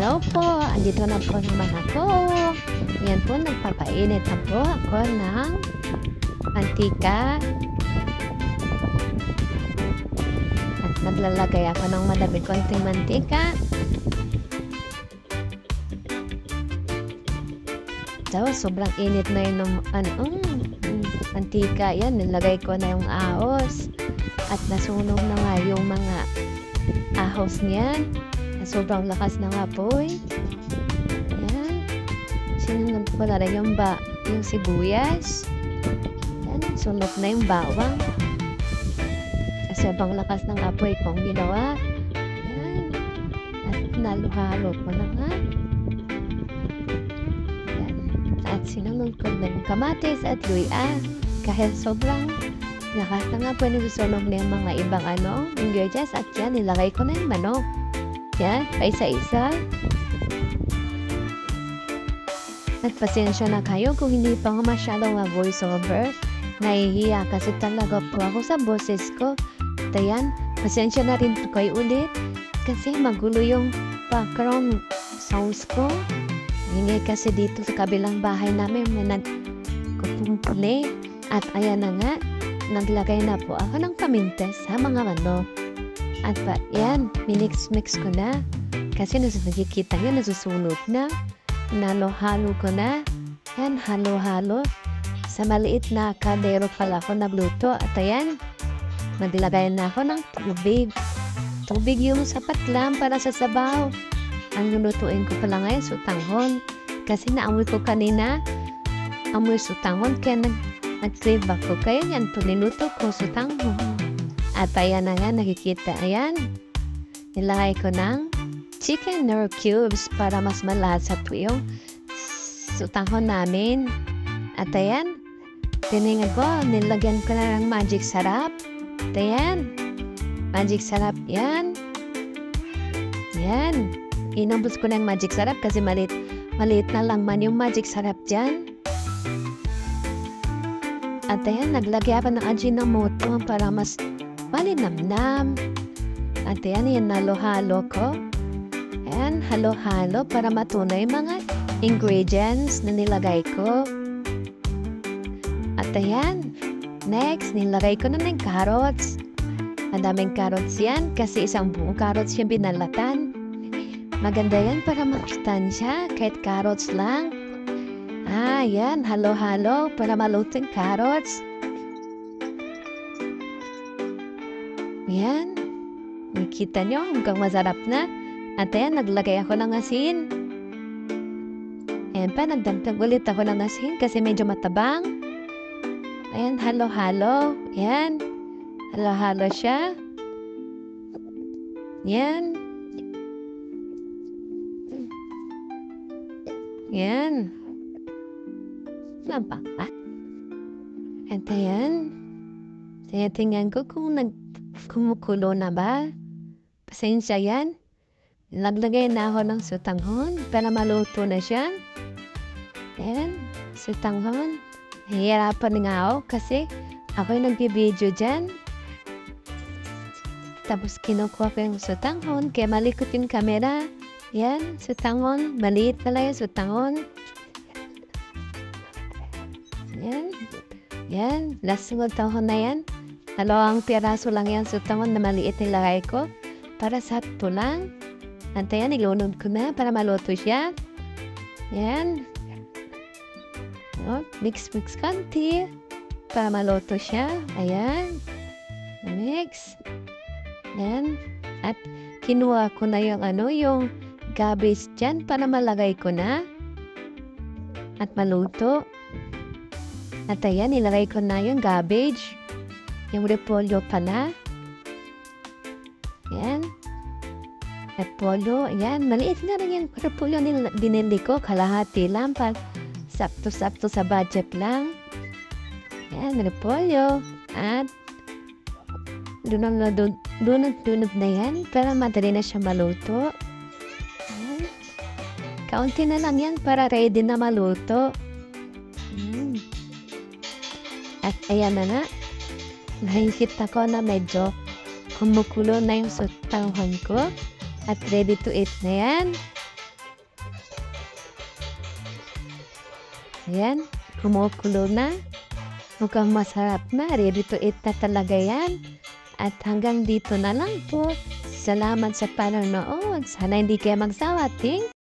Hello po, andito na po naman ako. Yan po, nagpapainit na po ako ng mantika. At naglalagay ako ng malamig konting mantika. So, sobrang init na yun ng mantika. Yan, nilagay ko na yung ahos. At nasunog na nga yung mga ahos niyan. Sobrang lakas ng apoy. Ayan. Sinunod ko na rin yung sibuyas. Ayan. Sunod na yung bawang. Sobrang lakas ng apoy kong ginawa. Ayan. At naluhalo ko na nga. Ayan. At sinunod ko na yung kamatis at luya. Kahit sobrang lakas na nga po nasusunog na yung mga ibang ingredients. At yan, nilagay ko na yung manok. Yan, paisa-isa. At pasensya na kayo kung hindi pa ako masyadong voiceover. Nahihiya kasi talaga po ako sa boses ko. At ayan, pasensya na rin po kayo ulit. Kasi magulo yung background sounds ko. Hindi kasi dito sa kabilang bahay namin may nagkukumpuni. At ayan na nga, naglagay na po ako ng pamintes sa mga manok. At yan, minix-mix ko na. Kasi nakikita nyo, nasusunog na. Nalo-halo ko na. Yan, halo-halo. Sa maliit na kaldero pala ako nagluto. At ayan, maglagay na ako ng tubig. Tubig yung sapat lang para sa sabaw. Ang lulutuin ko pala ngayon, sutanghon. Kasi naamoy ko kanina, amoy sutanghon. Kaya nag-crave ako. Kaya yan, pagniluto ko, sutanghon. At ayan na nga, nakikita. Ayan. Nilagay ko ng chicken nor cubes para mas malasa po yung sutanghon namin. At ayan, tiningan ko, nilagyan ko na ng magic sarap. At ayan, magic sarap yan. Yan. Inubos ko ng magic sarap kasi maliit na lang man yung magic sarap dyan. At ayan, naglagay ako ng Ajinomoto para mas malinamnam. At yan, halo-halo ko. Ayan, halo-halo para matunay mga ingredients na nilagay ko. At ayan, next, nilagay ko na ng carrots. Madaming carrots yan kasi isang buong carrots yung binalatan. Maganda yan para masustansya kahit carrots lang. Yan, halo-halo para maluting carrots. Yan. Nakita nyo, hanggang masarap na. At ayan, naglagay ako ng asin. Ayan pa, nagdagdag ulit ako ng asin kasi medyo matabang. Ayan, halo-halo. Ayan. Halo-halo siya. Yan. Yan. Nampak pa. At ayan. Tingnan ko kung kumukulo na ba? Pasensya yan. Naglagay na ako ng sutanghon para maluto na siya. Ayan, sutanghon. Hihirapan nga ako kasi ako yung nagbibideo dyan. Tapos kinukuha ko yung sutanghon kaya malikot yung camera. Ayan, sutanghon. Maliit na lang yung sutanghon. Ayan. Ayan, last sutanghon na yan. 2 piraso lang yan sutanghon na maliit nilagay ko para sakto lang. At ayan, ilunod ko na para maluto siya. Ayan. Mix kanti para maluto siya. Ayan. Mix. Ayan. At kinuha ko na yung cabbage dyan para malagay ko na. At maluto. At ayan, nilagay ko na yung cabbage. Yung repolyo pala. Ayan. Repolyo. Ayan. Maliit na rin yung repolyo binili ko. Kalahati lang. Sakto-sakto sa budget lang. Ayan. Repolyo. At dunod na yan. Para madali na siya maluto. Ayan. Kaunti na lang yan para ready na maluto. At ayan na nga. Nakikita ko na medyo kumukulo na yung sutanghon ko. At ready to eat na yan. Ayan, kumukulo na. Mukhang masarap na. Ready to eat na talaga yan. At hanggang dito na lang po. Salamat sa panonood. Sana hindi kayo magsawa. Ting!